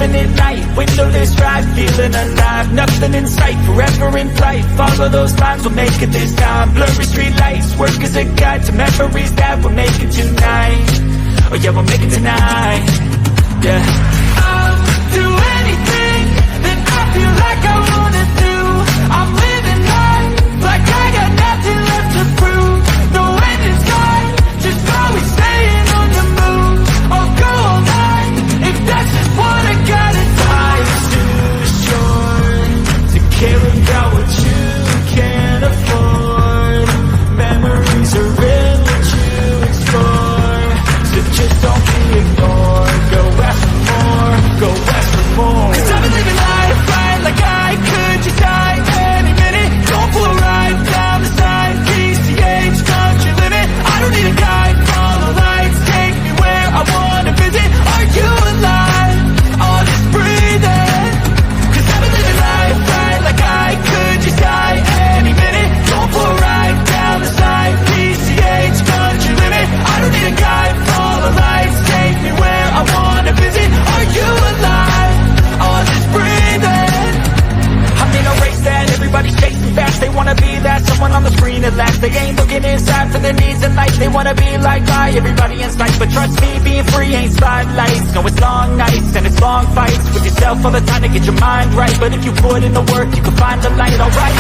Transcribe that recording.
living it light, windowless drive, feeling alive. Nothing in sight, forever in flight. Follow those lines, we'll make it this time. Blurry street lights, work as a guide to memories that we'll make it tonight. Oh yeah, we'll make it tonight. Yeah. I'll do anything that I feel like I wanna do. I'm living life like I got nothing left to prove. No end in sight, just always staying on the move. I'll go all night if that's just what I gotta do. Life's too short to care about what you can't afford. Memories are real what you explore, so just don't be ignored. Go ask for more, go ask for more. 'Cause I've been living life right like I could just die any minute. Going for a ride down the side, PCH, country limit. I don't need a guide, follow lights, take me where I wanna visit. Are you alive? Or just breathing? 'Cause I've been living life right like I could just die any minute. Going for a ride down the side, PCH, country limit. I don't need a guide, follow lights, take me where I wanna visit. Are you alive? Or just breathing? I'm in a race that everybody's chasing fast. They wanna be that someone on the screen at last. They ain't looking inside for their needs in life. They wanna be like everybody in sight. But trust me, being free ain't spotlights. No, it's long nights and it's long fights with yourself all the time to get your mind right. But if you put in the work, you can find the light, alright.